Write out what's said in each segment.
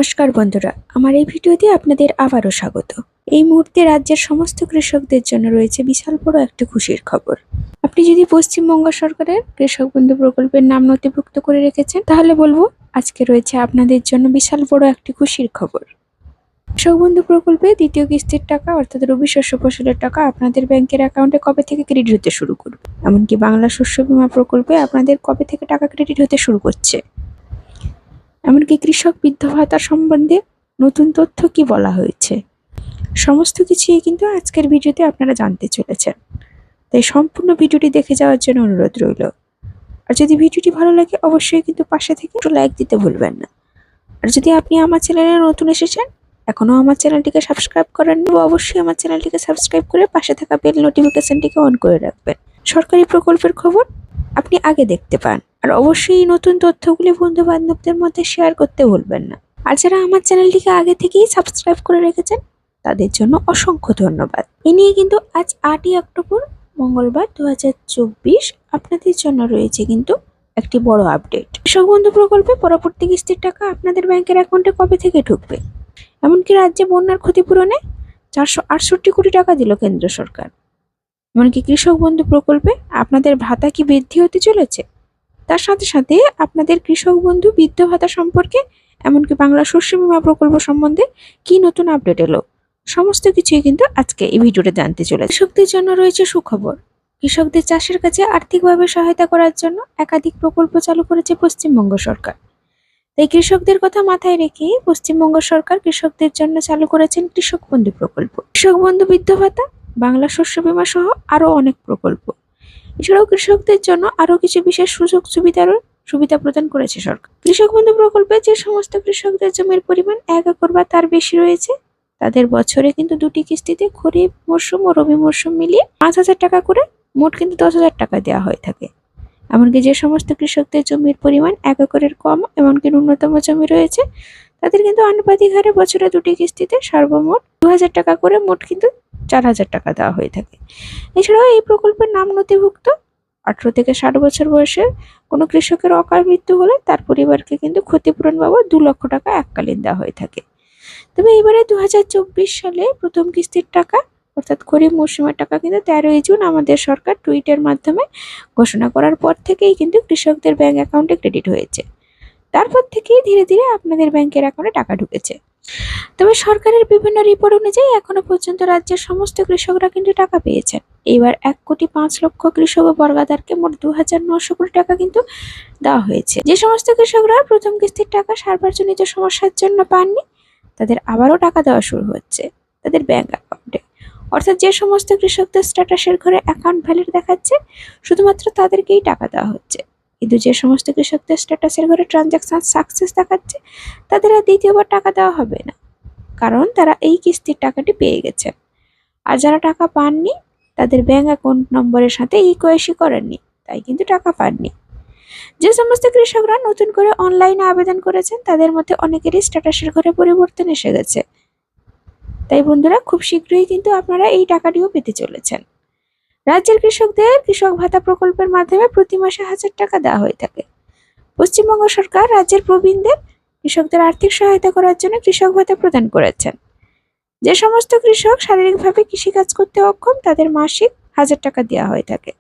নমস্কার বন্ধুরা, আমার এই ভিডিওতে আপনাদের আবারও স্বাগত। এই মুহূর্তে রাজ্যের সমস্ত কৃষকদের জন্য রয়েছে বিশাল বড় একটা খুশির খবর। আপনি যদি পশ্চিমবঙ্গ সরকারের কৃষক বন্ধু প্রকল্পের নাম নথিভুক্ত করে রেখেছেন, তাহলে বলবো আজকে রয়েছে আপনাদের জন্য বিশাল বড় একটি খুশির খবর। কৃষক বন্ধু প্রকল্পে দ্বিতীয় কিস্তির টাকা অর্থাৎ রবি শস্য ফসলের টাকা আপনাদের ব্যাংকের অ্যাকাউন্টে কবে থেকে ক্রেডিট হতে শুরু করবে, এমনকি বাংলা শস্য বীমা প্রকল্পে আপনাদের কবে থেকে টাকা ক্রেডিট হতে শুরু করছে, এমনকি কৃষক বৃদ্ধ ভাতা সম্বন্ধে নতুন তথ্য কি বলা হয়েছে, সমস্ত কিছুই কিন্তু আজকের ভিডিওতে আপনারা জানতে চলেছেন। তাই সম্পূর্ণ ভিডিওটি দেখে যাওয়ার জন্য অনুরোধ রইল। আর যদি ভিডিওটি ভালো লাগে অবশ্যই কিন্তু পাশে থেকে একটু লাইক দিতে ভুলবেন না। আর যদি আপনি আমার চ্যানেলে নতুন এসেছেন, এখনো আমার চ্যানেলটিকে সাবস্ক্রাইব করেননি, অবশ্যই আমার চ্যানেলটিকে সাবস্ক্রাইব করে পাশে থাকা বেল নোটিফিকেশনটিকে অন করে রাখবেন। সরকারি প্রকল্পের খবর আপনি আগে দেখতে পান। আর অবশ্যই এই নতুন তথ্যগুলি বন্ধু বান্ধবদের মধ্যে শেয়ার করতে ভুলবেন না। আর যারা আমার চ্যানেলটিকে আগে থেকেই সাবস্ক্রাইব করে রেখেছেন তাদের জন্য অসংখ্য ধন্যবাদ। এ নিয়ে কিন্তু আজ 8ই অক্টোবর মঙ্গলবার 2024 আপনাদের জন্য রয়েছে কিন্তু একটি বড় আপডেট। কৃষক বন্ধু প্রকল্পে পরবর্তী কিস্তির টাকা আপনাদের ব্যাংকের অ্যাকাউন্টে কবে থেকে ঢুকবে, এমনকি রাজ্যে বন্যার ক্ষতিপূরণে 468 কোটি টাকা দিল কেন্দ্র সরকার। এমনকি কৃষক বন্ধু প্রকল্পে আপনাদের ভাতা কি বৃদ্ধি হতে চলেছে, তার সাথে সাথে আপনাদের কৃষক বন্ধু বৃদ্ধ ভাতা সম্পর্কে এমনকি বাংলা শস্য বীমা প্রকল্প সম্বন্ধে কি নতুন আপডেট এলো, সমস্ত কিছুই কিন্তু আজকে এই ভিডিওতে জানতে চলেছে। কৃষকদের জন্য রয়েছে সুখবর। কৃষকদের চাষের কাছে আর্থিকভাবে সহায়তা করার জন্য একাধিক প্রকল্প চালু করেছে পশ্চিমবঙ্গ সরকার। তাই কৃষকদের কথা মাথায় রেখে পশ্চিমবঙ্গ সরকার কৃষকদের জন্য চালু করেছেন কৃষক বন্ধু প্রকল্প, কৃষক বন্ধু বৃদ্ধ ভাতা, বাংলা শস্য বীমা সহ আরো অনেক প্রকল্প। এছাড়াও কৃষকদের জন্য আরো কিছু বিশেষ সুবিধা প্রদান করেছে সরকার। কৃষক বন্ধু প্রকল্পে যে সমস্ত কৃষকদের জমির পরিমাণ 1 একর বা তার বেশি রয়েছে তাদের বছরে কিন্তু 2টি কিস্তিতে খরিফ মরশুম ও রবি মরশুম মিলিয়ে 5,000 টাকা করে মোট কিন্তু 10,000 টাকা দেওয়া হয়ে থাকে। এমনকি যে সমস্ত কৃষকদের জমির পরিমাণ 1 একরের কম এমনকি ন্যূনতম জমি রয়েছে তাদের কিন্তু আনুপাতিক হারে বছরে 2টি কিস্তিতে সর্বমোট 2,000 টাকা করে মোট কিন্তু 4,000 টাকা দেওয়া হয়ে থাকে। এছাড়াও এই প্রকল্পের নাম নথিভুক্ত 18 থেকে 60 বছর বয়সে কোনো কৃষকের অকাল মৃত্যু হলে তার পরিবারকে কিন্তু ক্ষতিপূরণ বাবদ 2 লক্ষ টাকা এককালীন দেওয়া হয়ে থাকে। তবে এবারে 2024 সালে প্রথম কিস্তির টাকা অর্থাৎ খরিফ মৌসুমের টাকা কিন্তু 13ই জুন আমাদের সরকার টুইটের মাধ্যমে ঘোষণা করার পর থেকেই কিন্তু কৃষকদের ব্যাংক অ্যাকাউন্টে ক্রেডিট হয়েছে। তারপর থেকেই ধীরে ধীরে আপনাদের ব্যাংকের অ্যাকাউন্টে টাকা ঢুকেছে। তবে সরকারের বিভিন্ন রিপোর্ট অনুযায়ী এখনো পর্যন্ত রাজ্যের সমস্ত কৃষকরা কিন্তু টাকা পেয়েছেন। এবার 1,05,00,000 কৃষক ও বর্গাদারকে মোট 2,900 কোটি টাকা কিন্তু দেওয়া হয়েছে। যে সমস্ত কৃষকরা প্রথম কিস্তির টাকা সার্বজনীন সমস্যার জন্য পাননি তাদের আবারও টাকা দেওয়া শুরু হচ্ছে তাদের ব্যাংক অ্যাকাউন্টে। অর্থাৎ যে সমস্ত কৃষকদের স্ট্যাটাসের ঘরে অ্যাকাউন্ট ভ্যালিড দেখাচ্ছে শুধুমাত্র তাদেরকেই টাকা দেওয়া হচ্ছে, কিন্তু যে সমস্ত কৃষকদের স্ট্যাটাসের ঘরে ট্রানজাকশন সাকসেস দেখাচ্ছে তাদের আর দ্বিতীয়বার টাকা দেওয়া হবে না, কারণ তারা এই কিস্তির টাকাটি পেয়ে গেছে। আর যারা টাকা পাননি তাদের ব্যাংক অ্যাকাউন্ট নম্বরের সাথে ইকেওয়াইসি করেননি, তাই কিন্তু টাকা পাননি। যে সমস্ত কৃষকরা নতুন করে অনলাইনে আবেদন করেছেন তাদের মধ্যে অনেকেরই স্ট্যাটাসের ঘরে পরিবর্তন এসে গেছে। তাই বন্ধুরা খুব শীঘ্রই কিন্তু আপনারা এই টাকাটিও পেতে চলেছেন। রাজ্যের কৃষকদের কৃষক ভাতা প্রকল্পের মাধ্যমে প্রতি মাসে 1,000 টাকা দেওয়া হয়ে থাকে। পশ্চিমবঙ্গ সরকার রাজ্যের প্রবীণদের কৃষকদের আর্থিক সহায়তা করার জন্য কৃষক ভাতা প্রদান করেছেন। যে সমস্ত কৃষক শারীরিকভাবে কৃষিকাজ করতে অক্ষম তাদের মাসিক 1,000 টাকা দেওয়া হয়ে থাকে।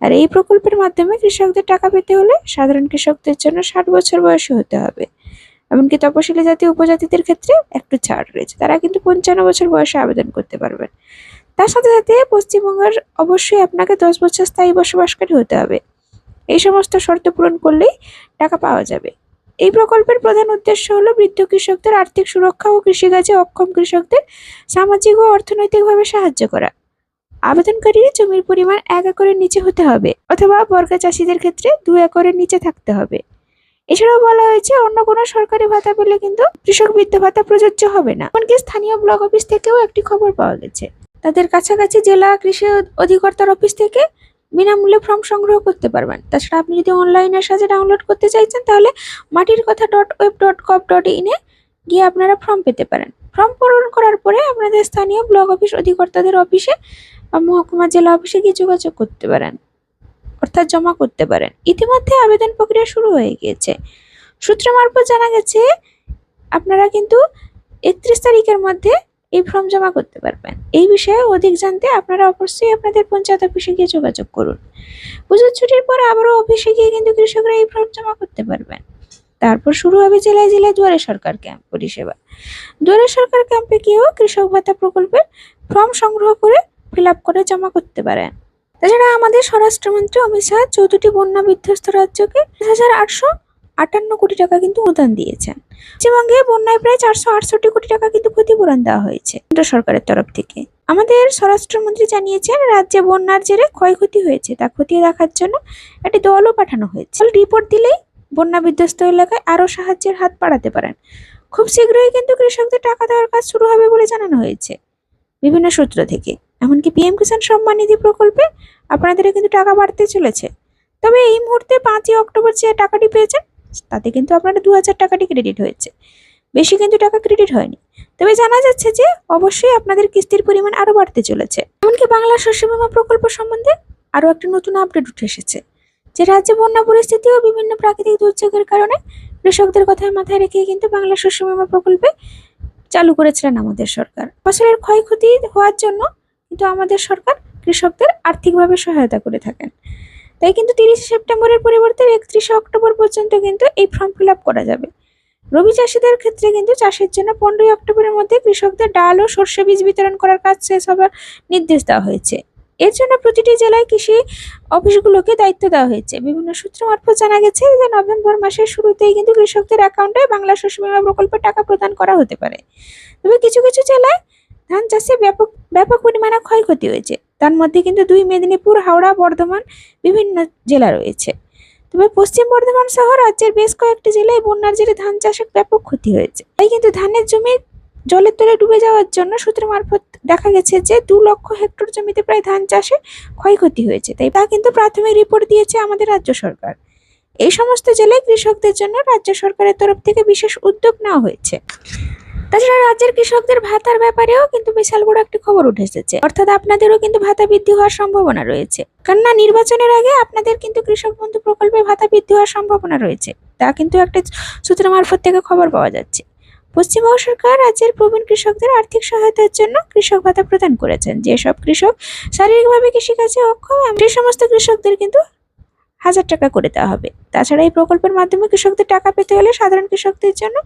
আর এই প্রকল্পের মাধ্যমে কৃষকদের টাকা পেতে হলে সাধারণ কৃষকদের জন্য 60 বছর বয়সী হতে হবে। এমনকি তপশিলি জাতি উপজাতিদের ক্ষেত্রে একটু ছাড় রয়েছে, তারা কিন্তু 55 বছর বয়সে আবেদন করতে পারবেন। তার সাথে সাথে পশ্চিমবঙ্গের অবশ্যই আপনাকে 10 বছর স্থায়ী বসবাসকারী হতে হবে। এই সমস্ত শর্ত পূরণ করলেই টাকা পাওয়া যাবে। এই প্রকল্পের প্রধান উদ্দেশ্য হলো বৃদ্ধ কৃষকদের আর্থিক সুরক্ষা ও কৃষিকাজে অক্ষম কৃষকদের সামাজিক ও অর্থনৈতিকভাবে সাহায্য করা। আবেদনকারীর জমির পরিমাণ 1 একরের নিচে হতে হবে অথবা বর্গা চাষিদের ক্ষেত্রে 2 একরের নিচে থাকতে হবে। এছাড়াও বলা হয়েছে অন্য কোনো সরকারি ভাতা পেলে কিন্তু কৃষক বৃদ্ধ ভাতা প্রযোজ্য হবে না। এমনকি স্থানীয় ব্লক অফিস থেকেও একটি খবর পাওয়া গেছে, তাদের কাছাকাছি জেলা কৃষি অধিকর্তার অফিস থেকে বিনামূল্যে ফর্ম সংগ্রহ করতে পারবেন। তাছাড়া আপনি যদি অনলাইনের সাথে ডাউনলোড করতে চাইছেন তাহলে matirkotha.web.gov.in এ গিয়ে আপনারা ফর্ম পেতে পারেন। ফর্ম পূরণ করার পরে আপনাদের স্থানীয় ব্লক অফিস অধিকর্তাদের অফিসে বা মহকুমা জেলা অফিসে গিয়ে যোগাযোগ করতে পারেন, অর্থাৎ জমা করতে পারেন। ইতিমধ্যে আবেদন প্রক্রিয়া শুরু হয়ে গিয়েছে। সূত্র মারফত জানা গেছে আপনারা কিন্তু 31 তারিখের মধ্যে এই ফর্ম জমা করতে পারবেন। এই বিষয়ে অধিক জানতে আপনারা অবশ্যই আপনাদের পঞ্চায়েত অফিসে গিয়ে যোগাযোগ করুন। পুজোর ছুটির পর আবারও অফিসে গিয়ে কিন্তু কৃষকরা এই ফর্ম জমা করতে পারবেন। তারপর শুরু হবে জেলায় জেলায় দুয়ারে সরকার ক্যাম্প পরিষেবা। দুয়ারে সরকার ক্যাম্পে গিয়েও কৃষক ভাতা প্রকল্পের ফর্ম সংগ্রহ করে ফিল আপ করে জমা করতে পারেন। তাছাড়া আমাদের স্বরাষ্ট্রমন্ত্রী অমিত শাহ 14টি বন্যা বিধ্বস্ত রাজ্যকে 1,858 কোটি টাকা কিন্তু অনুদান দিয়েছেন। পশ্চিমবঙ্গে বন্যায় প্রায় 468 কোটি টাকা কিন্তু ক্ষতিপূরণ দেওয়া হয়েছে কেন্দ্র সরকারের তরফ থেকে। আমাদের স্বরাষ্ট্রমন্ত্রী জানিয়েছেন রাজ্যে বন্যার জেরে ক্ষয়ক্ষতি হয়েছে তা খতিয়ে দেখার জন্য একটি দলও পাঠানো হয়েছে। রিপোর্ট দিলেই বন্যা বিধ্বস্ত এলাকায় আরো সাহায্যের হাত বাড়াতে পারেন। খুব শীঘ্রই কিন্তু কৃষকদের টাকা দেওয়ার কাজ শুরু হবে বলে জানানো হয়েছে বিভিন্ন সূত্র থেকে। এমনকি পিএম কিষাণ সম্মান নিধি প্রকল্পে আপনাদের কিন্তু টাকা বাড়তে চলেছে। তবে এই মুহূর্তে 5ই অক্টোবর যে টাকাটি পেয়েছেন তাতে কিন্তু আপনারা 2000 টাকাটি ক্রেডিট হয়েছে, বেশি কিন্তু টাকা ক্রেডিট হয়নি। তবে জানা যাচ্ছে যে অবশ্যই আপনাদের কিস্তির পরিমাণ আরো বাড়তে চলেছে। এমনকি বাংলা শস্য বীমা প্রকল্প সম্বন্ধে আরো একটা নতুন আপডেট উঠে এসেছে যে রাজ্যে বন্যা পরিস্থিতি ও বিভিন্ন প্রাকৃতিক দুর্যোগের কারণে কৃষকদের কথা মাথায় রেখে কিন্তু বাংলা শস্য বীমা প্রকল্পে চালু করেছিলেন আমাদের সরকার। ফসলের ক্ষয়ক্ষতি হওয়ার জন্য কিন্তু আমাদের সরকার কৃষকদের আর্থিকভাবে সহায়তা করে থাকেন। তাই কিন্তু 30 সেপ্টেম্বরের পরিবর্তে 31 অক্টোবর পর্যন্ত কিন্তু এই ফর্ম ফিল আপ করা যাবে। রবি চাষিদের ক্ষেত্রে কিন্তু চাষের জন্য 15 অক্টোবরের মধ্যে কৃষকদের ডাল ও শস্য বীজ বিতরণ করার কাজ শেষ হবার নির্দেশ দেওয়া হয়েছে। এর জন্য প্রতিটি জেলায় কৃষি অফিসগুলোকে দায়িত্ব দেওয়া হয়েছে। বিভিন্ন সূত্র মারফত জানা গেছে যে নভেম্বর মাসের শুরুতেই কিন্তু কৃষকদের অ্যাকাউন্টে বাংলা শস্য বীমা প্রকল্পের টাকা প্রদান করা হতে পারে। তবে কিছু কিছু জেলায় ধান চাষে ব্যাপক পরিমাণে ক্ষয়ক্ষতি হয়েছে। তার মধ্যে কিন্তু 2 মেদিনীপুর, হাওড়া, বর্ধমান বিভিন্ন জেলা রয়েছে। তবে পশ্চিম বর্ধমান সহ রাজ্যের বেশ কয়েকটি জেলায় বন্যার জেরে ধান চাষে ব্যাপক ক্ষতি হয়েছে। তাই কিন্তু ধানের জমি জলের তলে ডুবে যাওয়ার জন্য সূত্র মারফত দেখা গেছে যে 2 লক্ষ হেক্টর জমিতে প্রায় ধান চাষে ক্ষয়ক্ষতি হয়েছে। তাই তা কিন্তু প্রাথমিক রিপোর্ট দিয়েছে আমাদের রাজ্য সরকার। এই সমস্ত জেলায় কৃষকদের জন্য রাজ্য সরকারের তরফ থেকে বিশেষ উদ্যোগ নেওয়া হয়েছে। তাছাড়া রাজ্যের কৃষকদের ভাতার ব্যাপারেও কিন্তু বিশাল বড় একটি খবর উঠে এসেছে, অর্থাৎ আপনাদেরও কিন্তু ভাতা বৃদ্ধি হওয়ার সম্ভাবনা রয়েছে। কেননা নির্বাচনের আগে আপনাদের কিন্তু কৃষক বন্ধু প্রকল্পে ভাতা বৃদ্ধি হওয়ার সম্ভাবনা রয়েছে, তা কিন্তু একটা সূত্র মারফত থেকে খবর পাওয়া যাচ্ছে। পশ্চিমবঙ্গ সরকার রাজ্যের প্রবীণ কৃষকদের আর্থিক সহায়তার জন্য কৃষক ভাতা প্রদান করেছেন। যেসব কৃষক শারীরিকভাবে কৃষিকাজে অক্ষম সেই সমস্ত কৃষকদের কিন্তু 1000 টাকা করে দেওয়া হবে। তাছাড়া এই প্রকল্পের মাধ্যমে কৃষকদের টাকা পেতে হলে সাধারণ কৃষকদের জন্য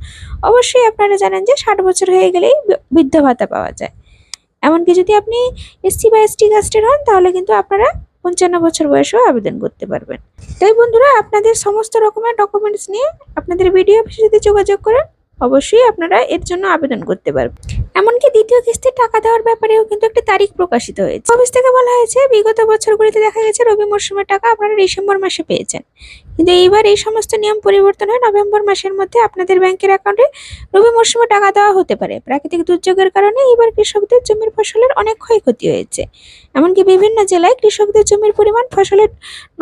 অবশ্যই আপনারা জানেন যে 60 বছর হয়ে গেলেই বৃদ্ধ ভাতা পাওয়া যায়। এমনকি যদি আপনি এসসি বা এসটি কাস্টের হন তাহলে কিন্তু আপনারা 55 বছর বয়সেও আবেদন করতে পারবেন। তাই বন্ধুরা, আপনাদের সমস্ত রকমের ডকুমেন্টস নিয়ে আপনাদের বিডিও অফিসে যদি যোগাযোগ করেন অবশ্যই আপনারা এর জন্য আবেদন করতে পারবেন। এমনকি দ্বিতীয় কিস্তির টাকা দেওয়ার ব্যাপারেও কিন্তু একটা তারিখ প্রকাশিত হয়েছে। অফিস থেকে বলা হয়েছে বিগত বছরগুলিতে দেখা গেছে রবি মরশুমের টাকা আপনারা ডিসেম্বর মাসে পেয়েছেন, কিন্তু এইবার এই সমস্ত নিয়ম পরিবর্তন হয়ে নভেম্বর মাসের মধ্যে আপনাদের ব্যাংকের অ্যাকাউন্টে রবি মরশুমে টাকা দেওয়া হতে পারে। প্রাকৃতিক দুর্যোগের কারণে এবার কৃষকদের জমির ফসলের অনেক ক্ষয়ক্ষতি হয়েছে। এমনকি বিভিন্ন জেলায় কৃষকদের জমির পরিমাণ ফসলের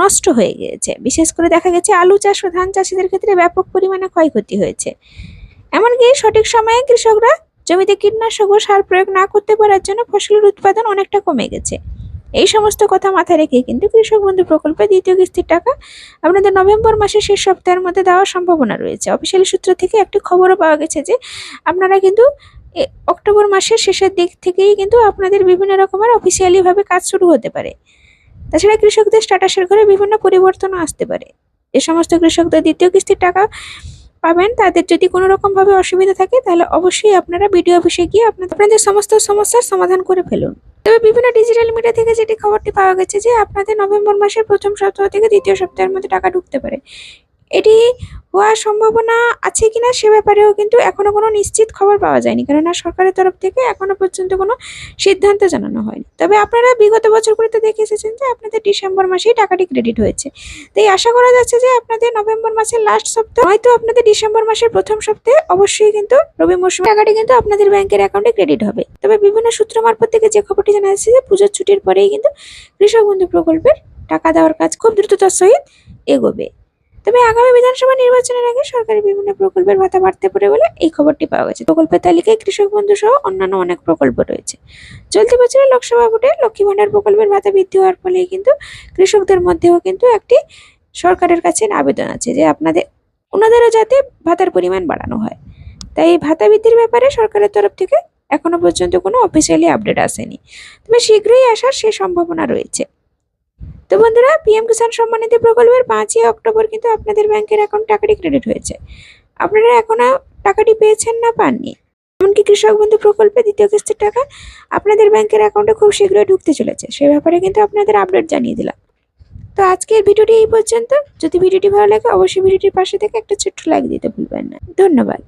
নষ্ট হয়ে গিয়েছে। বিশেষ করে দেখা গেছে আলু চাষ ও ধান চাষিদের ক্ষেত্রে ব্যাপক পরিমাণে ক্ষয়ক্ষতি হয়েছে। এমনকি সঠিক সময়ে কৃষকরা জমিতে কীটনাশক ও সার প্রয়োগ না করতে পারার জন্য ফসলের উৎপাদন অনেকটা কমে গেছে। এই সমস্ত কথা মাথায় রেখে কিন্তু কৃষক বন্ধু প্রকল্পে দ্বিতীয় কিস্তির টাকা আপনাদের নভেম্বর মাসের শেষ সপ্তাহের মধ্যে দেওয়ার সম্ভাবনা রয়েছে। অফিসিয়ালি সূত্র থেকে একটি খবরও পাওয়া গেছে যে আপনারা কিন্তু অক্টোবর মাসের শেষের দিক থেকেই কিন্তু আপনাদের বিভিন্ন রকমের অফিসিয়ালি ভাবে কাজ শুরু হতে পারে। তাছাড়া কৃষকদের স্ট্যাটাসের ঘরে বিভিন্ন পরিবর্তনও আসতে পারে। যে সমস্ত কৃষকদের দ্বিতীয় কিস্তির টাকা পাবেন তাদের যদি কোনো রকম ভাবে অসুবিধা থাকে তাহলে অবশ্যই আপনারা বিডিও অফিসে গিয়ে আপনাদের সমস্ত সমস্যার সমাধান করে ফেলুন। তবে বিভিন্ন ডিজিটাল মিডিয়া থেকে যেটি খবরটি পাওয়া গেছে যে আপনাদের নভেম্বর মাসের প্রথম সপ্তাহ থেকে দ্বিতীয় সপ্তাহের মধ্যে টাকা ঢুকতে পারে। এটি হওয়ার সম্ভাবনা আছে কিনা সে ব্যাপারেও কিন্তু এখনো কোনো নিশ্চিত খবর পাওয়া যায়নি, কেননা সরকারের তরফ থেকে এখনো পর্যন্ত কোনো সিদ্ধান্ত জানানো হয়নি। তবে আপনারা বিগত বছরগুলিতে দেখে এসেছেন যে আপনাদের ডিসেম্বর মাসেই টাকাটি ক্রেডিট হয়েছে। তাই আশা করা যাচ্ছে যে আপনাদের নভেম্বর মাসের লাস্ট সপ্তাহ হয়তো আপনাদের ডিসেম্বর মাসের প্রথম সপ্তাহে অবশ্যই কিন্তু রবি মৌসুমে টাকাটি কিন্তু আপনাদের ব্যাংকের অ্যাকাউন্টে ক্রেডিট হবে। তবে বিভিন্ন সূত্র মারফত থেকে যে খবরটি জানা যাচ্ছে যে পুজোর ছুটির পরেই কিন্তু কৃষক বন্ধু প্রকল্পের টাকা দেওয়ার কাজ খুব দ্রুততার সহিত এগোবে। তবে আগামী বিধানসভা নির্বাচনের আগে সরকারি বিভিন্ন প্রকল্পের ভাতা বাড়তে পারে বলে এই খবরটি পাওয়া গেছে। প্রকল্পের তালিকায় কৃষক বন্ধু সহ অন্যান্য অনেক প্রকল্প রয়েছে। চলতি বছরের লোকসভা ভোটে লক্ষ্মী ভান্ডার প্রকল্পের ভাতা বৃদ্ধি হওয়ার ফলে কিন্তু কৃষকদের মধ্যেও কিন্তু একটি সরকারের কাছে আবেদন আছে যে ওনাদেরও যাতে ভাতার পরিমাণ বাড়ানো হয়। তাই এই ভাতা বৃদ্ধির ব্যাপারে সরকারের তরফ থেকে এখনো পর্যন্ত কোনো অফিসিয়ালি আপডেট আসেনি, তবে শীঘ্রই আসার সেই সম্ভাবনা রয়েছে। তো বন্ধুরা, পিএম কিষাণ সম্মান নিধি প্রকল্পের 5ই অক্টোবর কিন্তু আপনাদের ব্যাংকের অ্যাকাউন্ট টাকাটি ক্রেডিট হয়েছে। আপনারা এখনো টাকাটি পেয়েছেন না পাননি, এমনকি কৃষক বন্ধু প্রকল্পে দ্বিতীয় কিস্তির টাকা আপনাদের ব্যাংকের অ্যাকাউন্টে খুব শীঘ্রই ঢুকতে চলেছে, সে ব্যাপারে কিন্তু আপনাদের আপডেট জানিয়ে দিলাম। তো আজকের ভিডিওটি এই পর্যন্ত। যদি ভিডিওটি ভালো লাগে অবশ্যই ভিডিওটির পাশে থেকে একটা ছোট্ট লাইক দিতে ভুলবেন না। ধন্যবাদ।